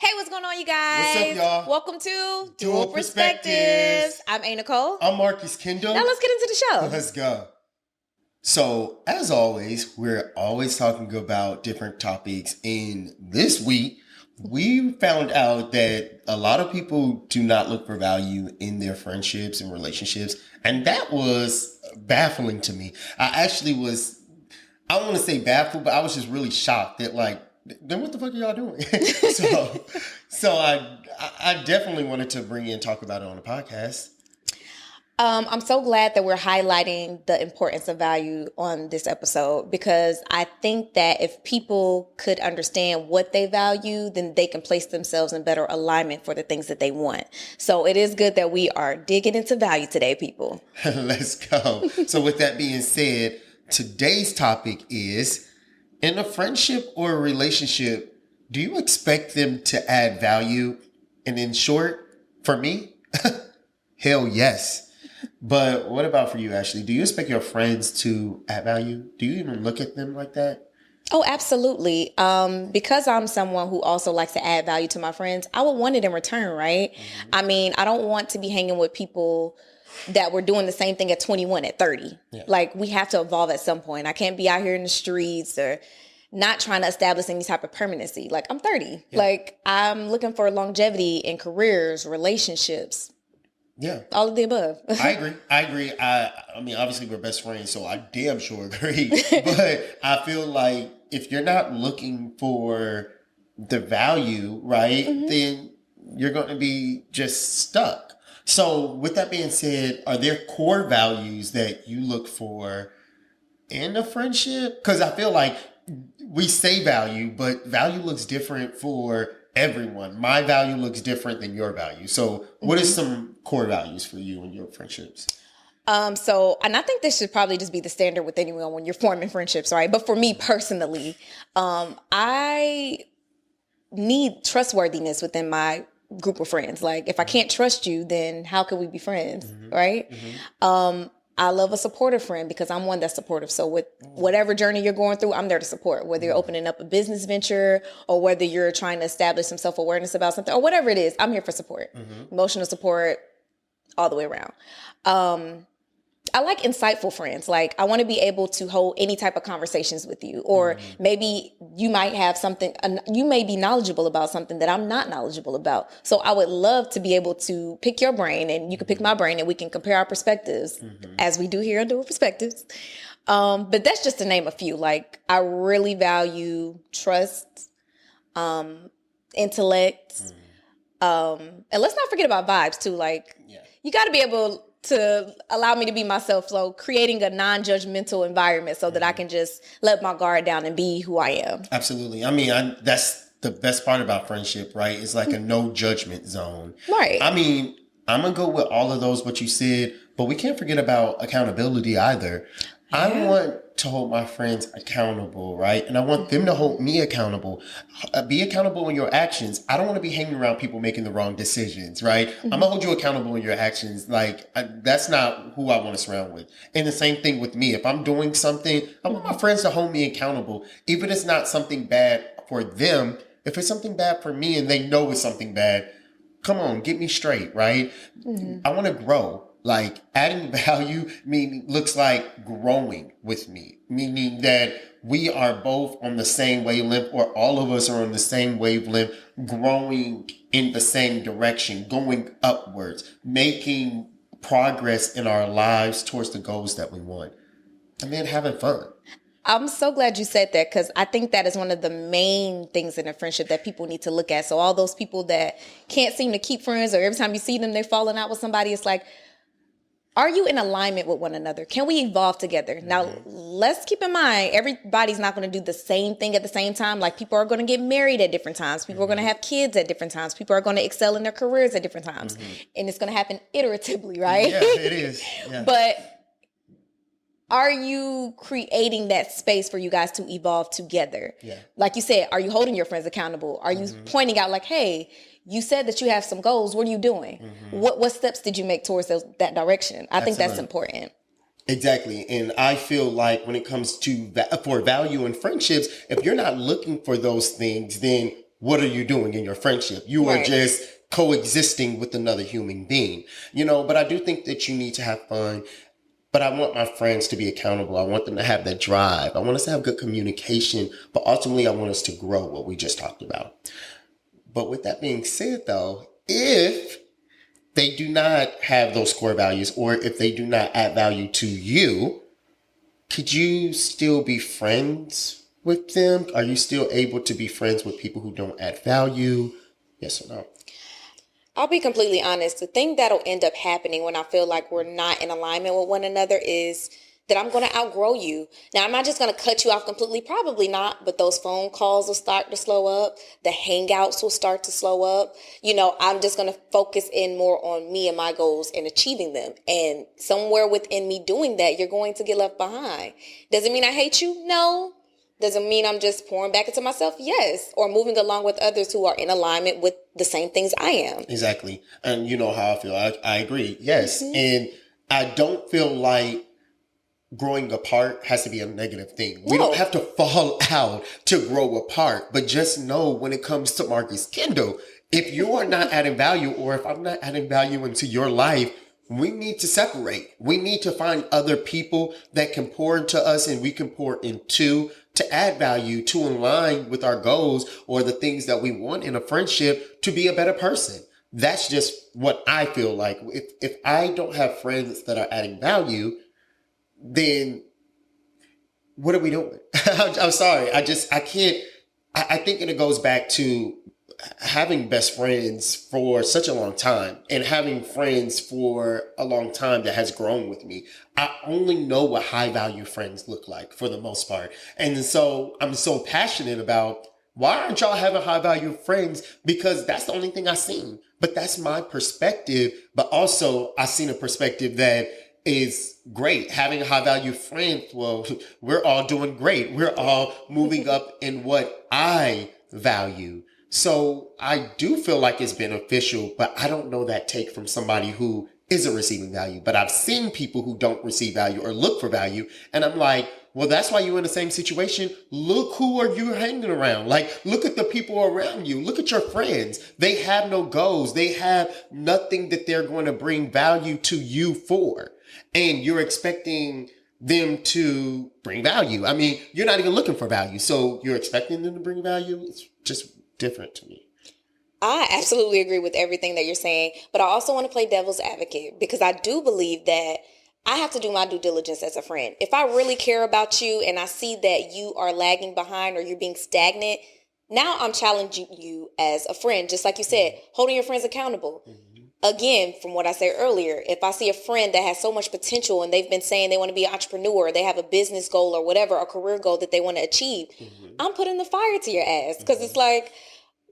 Hey, what's going on, you guys? What's up, y'all? Welcome to Dual Perspectives. I'm A. Nicole. I'm Marcus Kendall. Now let's get into the show. Let's go. So, as always, we're always talking about different topics. And this week, we found out that a lot of people do not look for value in their friendships and relationships. And that was baffling to me. I don't want to say baffled, but I was just really shocked that, like, then what the fuck are y'all doing? so I definitely wanted to bring you and talk about it on the podcast. I'm so glad that we're highlighting the importance of value on this episode, because I think that if people could understand what they value, then they can place themselves in better alignment for the things that they want. So it is good that we are digging into value today, people. Let's go. So with that being said, today's topic is, in a friendship or a relationship, do you expect them to add value? And in short, for me, hell yes. But what about for you, Ashley? Do you expect your friends to add value? Do you even look at them like that? Oh, absolutely. Because I'm someone who also likes to add value to my friends, I would want it in return, right? Mm-hmm. I mean, I don't want to be hanging with people that were doing the same thing at 21, at 30. Yeah. Like, we have to evolve at some point. I can't be out here in the streets or not trying to establish any type of permanency. Like, I'm 30. Yeah. Like, I'm looking for longevity in careers, relationships. Yeah. All of the above. I agree. I mean, obviously we're best friends, so I damn sure agree. But I feel like if you're not looking for the value, right, mm-hmm. then you're going to be just stuck. So with that being said, are there core values that you look for in a friendship? Because I feel like we say value, but value looks different for everyone. My value looks different than your value. So what mm-hmm. is some core values for you in your friendships? And I think this should probably just be the standard with anyone when you're forming friendships, right? But for me personally, I need trustworthiness within my group of friends. Like, if I can't trust you, then how can we be friends, mm-hmm. right? Mm-hmm. I love a supportive friend because I'm one that's supportive. So with whatever journey you're going through, I'm there to support, whether you're opening up a business venture or whether you're trying to establish some self-awareness about something or whatever it is, I'm here for support, mm-hmm. emotional support all the way around. I like insightful friends. Like, I want to be able to hold any type of conversations with you, or mm-hmm. maybe you might have something, you may be knowledgeable about something that I'm not knowledgeable about. So I would love to be able to pick your brain and you can pick my brain and we can compare our perspectives mm-hmm. as we do here on Dual Perspectives. But that's just to name a few. Like, I really value trust, intellect, and let's not forget about vibes too. Like, you got to be able to allow me to be myself. So creating a non-judgmental environment so that I can just let my guard down and be who I am. Absolutely. I mean, that's the best part about friendship, right? It's like a no judgment zone. Right. I mean, I'm going to go with all of those, what you said, but we can't forget about accountability either. Yeah. I want to hold my friends accountable, right? And I want them to hold me accountable. Be accountable in your actions. I don't want to be hanging around people making the wrong decisions, right? Mm-hmm. I'm going to hold you accountable in your actions. Like, that's not who I want to surround with. And the same thing with me. If I'm doing something, I want my friends to hold me accountable. Even if it's not something bad for them, if it's something bad for me and they know it's something bad, come on, get me straight, right? Mm-hmm. I want to grow. Like, adding value looks like growing with me, meaning that we are both on the same wavelength, or all of us are on the same wavelength, growing in the same direction, going upwards, making progress in our lives towards the goals that we want, and then having fun. I'm so glad you said that, because I think that is one of the main things in a friendship that people need to look at. So all those people that can't seem to keep friends, or every time you see them, they're falling out with somebody, it's like, are you in alignment with one another? Can we evolve together? Mm-hmm. Now, let's keep in mind, everybody's not going to do the same thing at the same time. Like, people are going to get married at different times. People mm-hmm. are going to have kids at different times. People are going to excel in their careers at different times. Mm-hmm. And it's going to happen iteratively, right? Yeah, it is. Yeah. But are you creating that space for you guys to evolve together? Yeah. Like you said, are you holding your friends accountable? Are you mm-hmm. pointing out like, hey, you said that you have some goals. What are you doing? Mm-hmm. What steps did you make towards that direction? I think that's important. Exactly. And I feel like when it comes to for value in friendships, if you're not looking for those things, then what are you doing in your friendship? You are Right. just coexisting with another human being, but I do think that you need to have fun. But I want my friends to be accountable. I want them to have that drive. I want us to have good communication, but ultimately I want us to grow, what we just talked about. But with that being said, though, if they do not have those core values, or if they do not add value to you, could you still be friends with them? Are you still able to be friends with people who don't add value? Yes or no? I'll be completely honest. The thing that'll end up happening when I feel like we're not in alignment with one another is that I'm going to outgrow you. Now, I'm not just going to cut you off completely. Probably not. But those phone calls will start to slow up. The hangouts will start to slow up. I'm just going to focus in more on me and my goals and achieving them. And somewhere within me doing that, you're going to get left behind. Does it mean I hate you? No. Does it mean I'm just pouring back into myself? Yes. Or moving along with others who are in alignment with the same things I am. Exactly. And you know how I feel. I agree. Yes. Mm-hmm. And I don't feel like growing apart has to be a negative thing. We don't have to fall out to grow apart. But just know when it comes to Marcus Kendall, if you are not adding value, or if I'm not adding value into your life, we need to separate. We need to find other people that can pour into us and we can pour into, to add value, to align with our goals or the things that we want in a friendship, to be a better person. That's just what I feel like. If I don't have friends that are adding value, then what are we doing? I'm sorry. I can't. I think it goes back to having best friends for such a long time and having friends for a long time that has grown with me. I only know what high value friends look like for the most part. And so I'm so passionate about, why aren't y'all having high value friends? Because that's the only thing I've seen. But that's my perspective. But also I've seen a perspective that is great. Having a high value friend, well, we're all doing great. We're all moving up in what I value. So I do feel like it's beneficial, but I don't know that take from somebody who isn't receiving value. But I've seen people who don't receive value or look for value. And I'm like, well, that's why you're in the same situation. Look who are you hanging around. Like, look at the people around you. Look at your friends. They have no goals. They have nothing that they're going to bring value to you for. And you're expecting them to bring value. I mean, you're not even looking for value. So you're expecting them to bring value. It's just different to me. I absolutely agree with everything that you're saying, but I also want to play devil's advocate, because I do believe that I have to do my due diligence as a friend. If I really care about you and I see that you are lagging behind or you're being stagnant, now I'm challenging you as a friend. Just like you said, holding your friends accountable. Mm-hmm. Again, from what I said earlier, if I see a friend that has so much potential and they've been saying they want to be an entrepreneur, they have a business goal or whatever, a career goal that they want to achieve, I'm putting the fire to your ass, because it's like,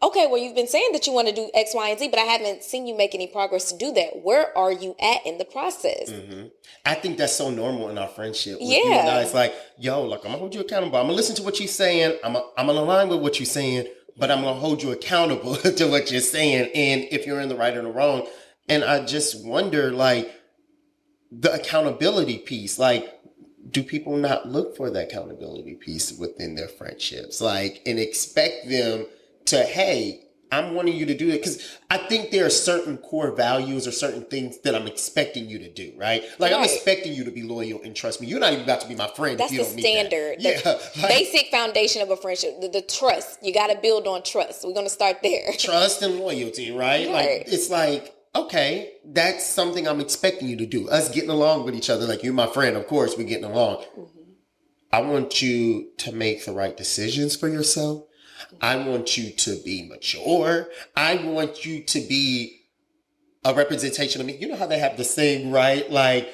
okay, well, you've been saying that you want to do X, Y, and Z, but I haven't seen you make any progress to do that. Where are you at in the process? Mm-hmm. I think that's so normal in our friendship. With you and I, it's like, yo, look, I'm going to hold you accountable. I'm going to listen to what you're saying. I'm going to align with what you're saying, but I'm going to hold you accountable to what you're saying. And if you're in the right or the wrong. And I just wonder, like, the accountability piece, like, do people not look for the accountability piece within their friendships? Like, and expect them to, hey, I'm wanting you to do it. Because I think there are certain core values or certain things that I'm expecting you to do, right? Like, I'm expecting you to be loyal and trust me. You're not even about to be my friend if you don't meet that. That's the standard. The basic foundation of a friendship, the trust. You got to build on trust. We're going to start there. Trust and loyalty, right? Like, it's like, okay, that's something I'm expecting you to do. Us getting along with each other. Like, you're my friend. Of course, we're getting along. Mm-hmm. I want you to make the right decisions for yourself. I want you to be mature. I want you to be a representation of me. You know how they have the saying, right? Like,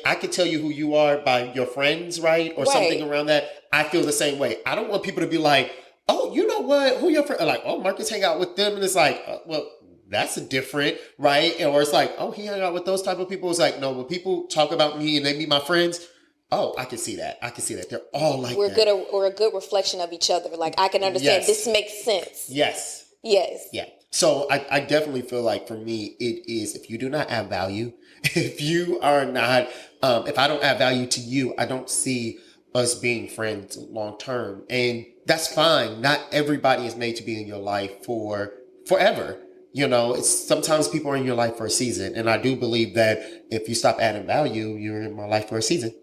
I could tell you who you are by your friends, right? Or something around that. I feel the same way. I don't want people to be like, oh, you know what? Who your friend? Like, oh, Marcus hang out with them. And it's like, well, that's a different, right? Or it's like, oh, he hung out with those type of people. It's like, no, when people talk about me and they meet my friends, oh, I can see that. I can see that. They're all like that. We're a good reflection of each other. Like, I can understand. Yes. This makes sense. Yes. Yes. Yeah. So I definitely feel like for me, it is, if you do not add value, if you are not, if I don't add value to you, I don't see us being friends long term. And That's fine. Not everybody is made to be in your life for forever. You know, it's sometimes people are in your life for a season. And I do believe that if you stop adding value, you're in my life for a season.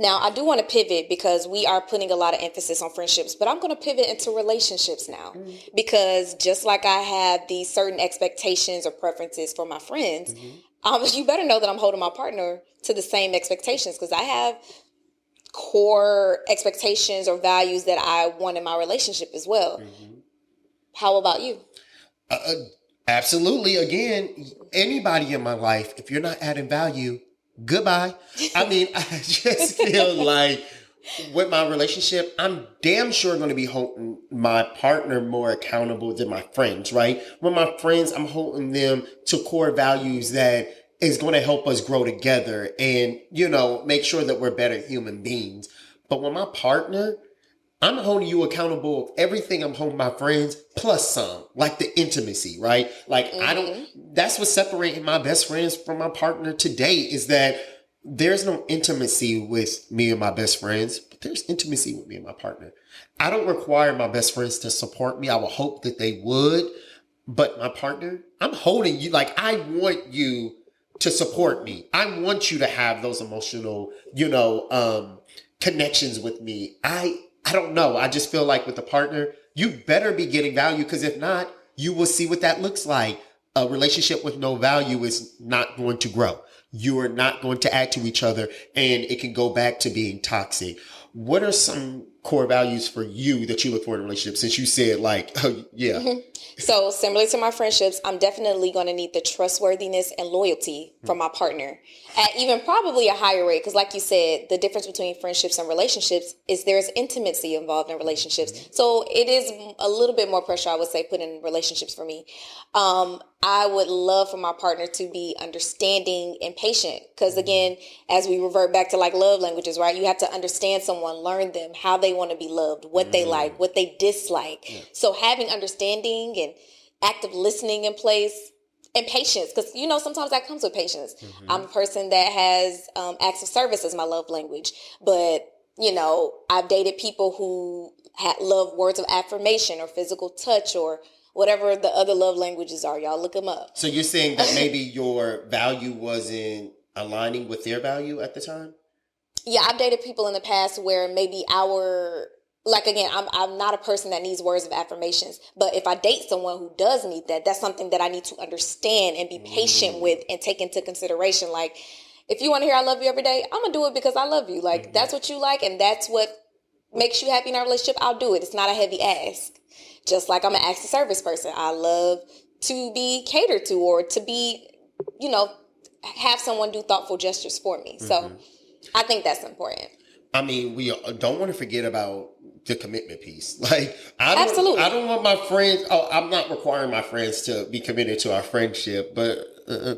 Now, I do want to pivot because we are putting a lot of emphasis on friendships, but I'm going to pivot into relationships now because just like I have these certain expectations or preferences for my friends, you better know that I'm holding my partner to the same expectations because I have core expectations or values that I want in my relationship as well. How about you? Absolutely. Again, anybody in my life, if you're not adding value, goodbye. I mean, I just feel like with my relationship, I'm damn sure going to be holding my partner more accountable than my friends, right? With my friends, I'm holding them to core values that is going to help us grow together and, you know, make sure that we're better human beings. But with my partner, I'm holding you accountable of everything I'm holding my friends, plus some, like the intimacy, right? Like that's what's separating my best friends from my partner today is that there's no intimacy with me and my best friends, but there's intimacy with me and my partner. I don't require my best friends to support me. I would hope that they would, but my partner, I'm holding you, like I want you to support me. I want you to have those emotional, connections with me. I don't know. I just feel like with a partner, you better be getting value because if not, you will see what that looks like. A relationship with no value is not going to grow. You are not going to add to each other and it can go back to being toxic. What are some core values for you that you look for in a relationship since you said like, oh, yeah. So similar to my friendships, I'm definitely going to need the trustworthiness and loyalty from my partner at even probably a higher rate. Because like you said, the difference between friendships and relationships is there's intimacy involved in relationships. So it is a little bit more pressure, I would say, put in relationships for me. I would love for my partner to be understanding and patient. Because again, as we revert back to like love languages, right? You have to understand someone, learn them, how they want to be loved, what they like, what they dislike. Yeah. So having understanding and active listening in place and patience, because sometimes that comes with patience. I'm a person that has acts of service as my love language, but I've dated people who love words of affirmation or physical touch or whatever the other love languages are. Y'all look them up. So you're saying that maybe your value wasn't aligning with their value at the time? Yeah, I've dated people in the past where maybe I'm not a person that needs words of affirmations, but if I date someone who does need that, that's something that I need to understand and be patient with and take into consideration. Like, if you want to hear I love you every day, I'm going to do it because I love you. Like, that's what you like and that's what makes you happy in our relationship. I'll do it. It's not a heavy ask. Just like I'm an acts of service person. I love to be catered to or to be, have someone do thoughtful gestures for me. So I think that's important. I mean, we don't want to forget about the commitment piece. Like, Absolutely. I don't want my friends. Oh, I'm not requiring my friends to be committed to our friendship, but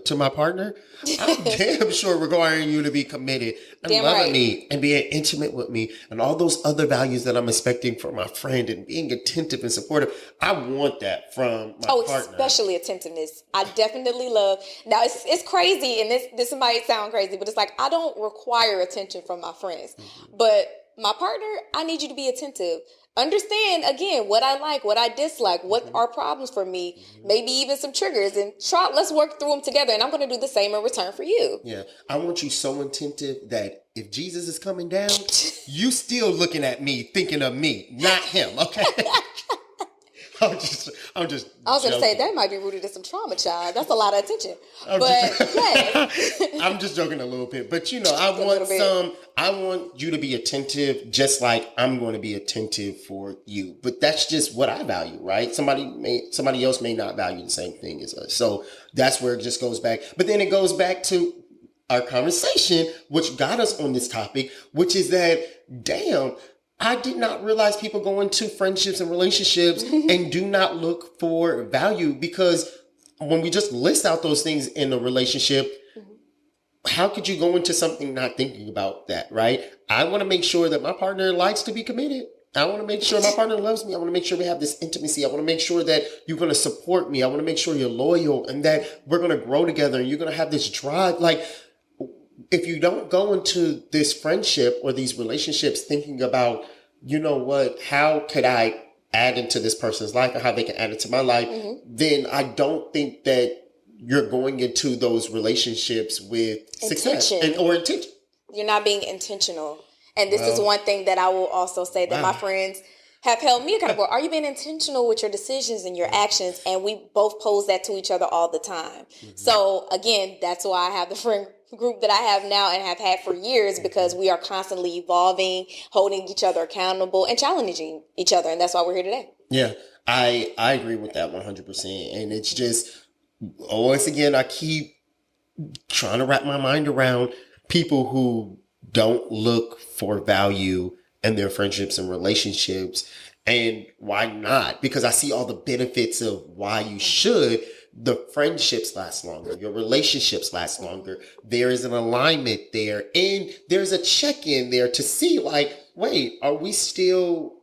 to my partner, I'm damn sure requiring you to be committed and loving me and being intimate with me and all those other values that I'm expecting from my friend and being attentive and supportive. I want that from my partner. Especially attentiveness. I definitely love. Now it's crazy, and this might sound crazy, but it's like I don't require attention from my friends, but my partner, I need you to be attentive. Understand, again, what I like, what I dislike, what are problems for me, maybe even some triggers, and let's work through them together, and I'm going to do the same in return for you. Yeah, I want you so attentive that if Jesus is coming down, you still looking at me, thinking of me, not him, okay? I'm just. I was going to say, that might be rooted in some trauma, child. That's a lot of attention. I'm just joking a little bit. But, I want you to be attentive just like I'm going to be attentive for you. But that's just what I value, right? Somebody else may not value the same thing as us. So that's where it just goes back. But then it goes back to our conversation, which got us on this topic, which is that, damn, I did not realize people go into friendships and relationships and do not look for value, because when we just list out those things in a relationship, how could you go into something not thinking about that, right? I want to make sure that my partner likes to be committed. I want to make sure my partner loves me. I want to make sure we have this intimacy. I want to make sure that you're going to support me. I want to make sure you're loyal and that we're going to grow together and you're going to have this drive. Like, if you don't go into this friendship or these relationships thinking about you know what, how could I add into this person's life and how they can add into my life, then I don't think that you're going into those relationships with success or intention. You're not being intentional. And this is one thing that I will also say that my friends have held me accountable. Are you being intentional with your decisions and your actions? And we both pose that to each other all the time. So again, that's why I have the friend group that I have now and have had for years, because we are constantly evolving, holding each other accountable, and challenging each other. And that's why we're here today. Yeah, I agree with that 100%. And it's just, once again, I keep trying to wrap my mind around people who don't look for value in their friendships and relationships. And why not? Because I see all the benefits of why you should. The friendships last longer. Your relationships last longer. There is an alignment there. And there's a check-in there to see, like, wait, are we still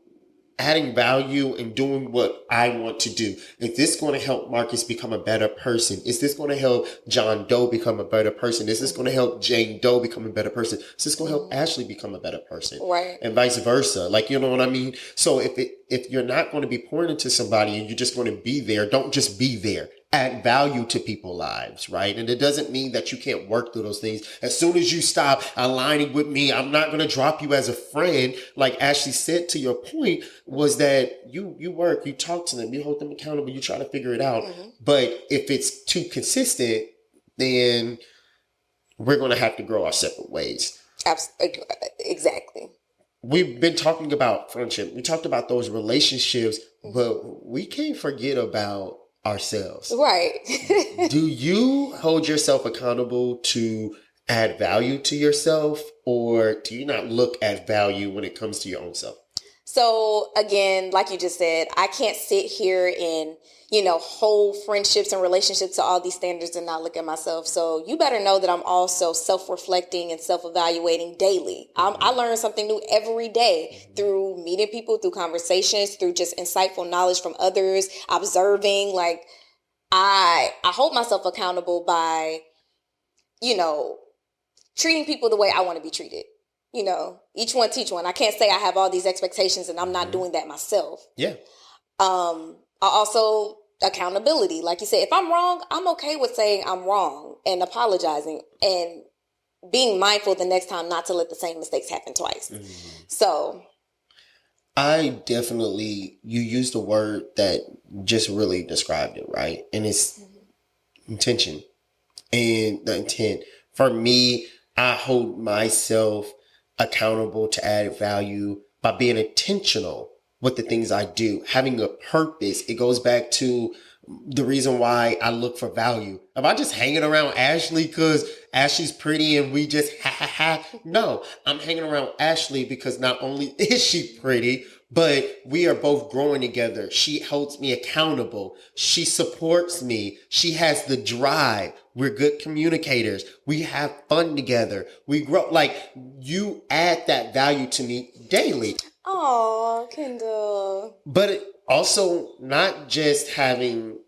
adding value and doing what I want to do? Is this going to help Marcus become a better person? Is this going to help John Doe become a better person? Is this going to help Jane Doe become a better person? Is this going to help Ashley become a better person? Right. And vice versa. Like, you know what I mean? So if you're not going to be pouring into somebody and you're just going to be there, don't just be there. Add value to people's lives, right? And it doesn't mean that you can't work through those things. As soon as you stop aligning with me, I'm not going to drop you as a friend. Like Ashley said, to your point, was that you work, you talk to them, you hold them accountable, you try to figure it out. But if it's too consistent, then we're going to have to grow our separate ways. Absolutely. Exactly. We've been talking about friendship. We talked about those relationships, but we can't forget about ourselves. Right. Do you hold yourself accountable to add value to yourself, or do you not look at value when it comes to your own self? So again, like you just said, I can't sit here and, hold friendships and relationships to all these standards and not look at myself. So you better know that I'm also self-reflecting and self-evaluating daily. I learn something new every day through meeting people, through conversations, through just insightful knowledge from others, observing. Like I hold myself accountable by, treating people the way I want to be treated. Each one teach one. I can't say I have all these expectations and I'm not doing that myself. Yeah. Also, accountability. Like you said, if I'm wrong, I'm okay with saying I'm wrong and apologizing and being mindful the next time not to let the same mistakes happen twice. So I definitely, you used a word that just really described it, right? And it's intention and the intent. For me, I hold myself accountable to add value by being intentional with the things I do, having a purpose. It goes back to the reason why I look for value. Am I just hanging around Ashley because Ashley's pretty and we just No, I'm hanging around Ashley because not only is she pretty, but we are both growing together. She holds me accountable. She supports me. She has the drive. We're good communicators. We have fun together. We grow. Like, you add that value to me daily. Oh, Kendall. But also not just having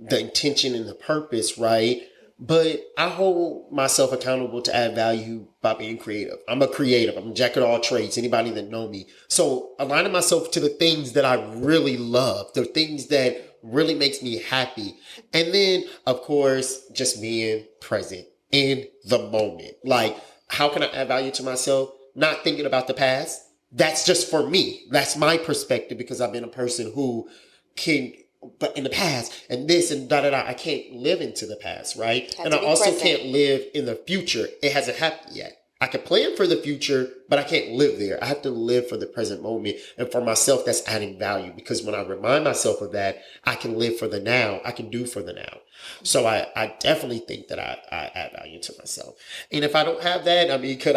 the intention and the purpose, right? But I hold myself accountable to add value by being creative. I'm a creative. I'm a jack of all trades. Anybody that know me. So aligning myself to the things that I really love, the things that really makes me happy. And then, of course, just being present in the moment. Like, how can I add value to myself? Not thinking about the past. That's just for me. That's my perspective, because I've been a person who can, but in the past and this and da-da-da, I can't live into the past, right? And I also can't live in the future. It hasn't happened yet. I can plan for the future, but I can't live there. I have to live for the present moment. And for myself, that's adding value, because when I remind myself of that, I can live for the now. I can do for the now. So I definitely think that I add value to myself. And if I don't have that, I mean, could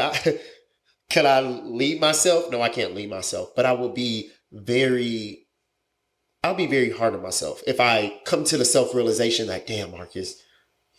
I lead myself? No, I can't lead myself, but I'll be very hard on myself if I come to the self-realization that, damn, Marcus,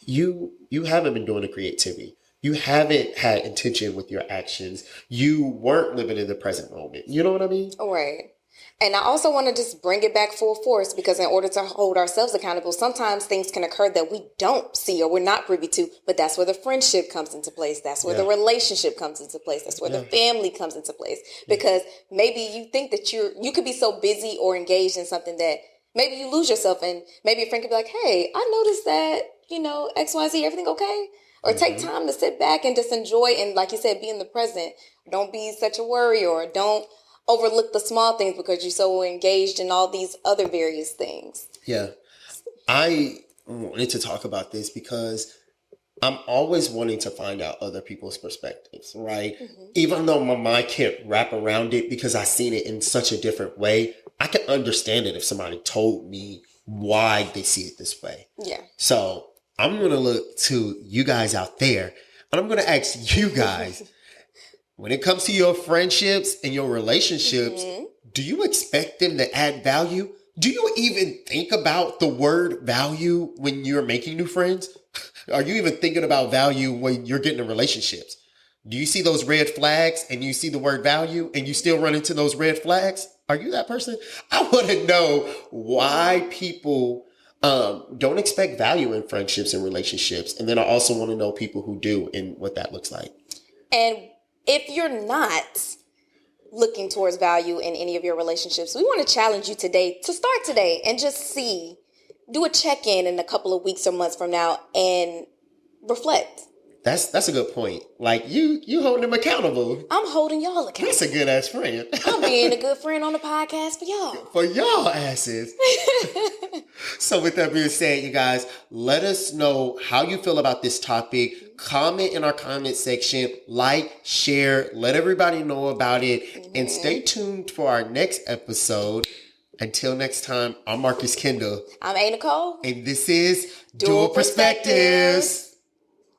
you haven't been doing the creativity. You haven't had intention with your actions. You weren't living in the present moment. You know what I mean? Right. And I also want to just bring it back full force, because in order to hold ourselves accountable, sometimes things can occur that we don't see or we're not privy to, but that's where the friendship comes into place. That's where the relationship comes into place. That's where the family comes into place. Because maybe you think that you could be so busy or engaged in something that maybe you lose yourself, and maybe your friend could be like, hey, I noticed that, XYZ, everything okay? Or take time to sit back and just enjoy, and like you said, be in the present. Don't be such a worry, or don't overlook the small things because you're so engaged in all these other various things. Yeah. I wanted to talk about this because I'm always wanting to find out other people's perspectives, right? Mm-hmm. Even though my mind can't wrap around it because I've seen it in such a different way, I can understand it if somebody told me why they see it this way. Yeah. So I'm going to look to you guys out there, and I'm going to ask you guys, when it comes to your friendships and your relationships, do you expect them to add value? Do you even think about the word value when you're making new friends? Are you even thinking about value when you're getting in relationships? Do you see those red flags and you see the word value and you still run into those red flags? Are you that person? I want to know why people don't expect value in friendships and relationships. And then I also want to know people who do and what that looks like. And if you're not looking towards value in any of your relationships, we want to challenge you today to start today and just do a check-in in a couple of weeks or months from now and reflect. That's a good point. Like you holding them accountable. I'm holding y'all accountable. That's a good ass friend. I'm being a good friend on the podcast for y'all. For y'all asses. So with that being said, you guys, let us know how you feel about this topic. Comment in our comment section, like, share, let everybody know about it, and stay tuned for our next episode. Until next time, I'm Marcus Kendall. I'm Nicole. And this is Dual Perspectives.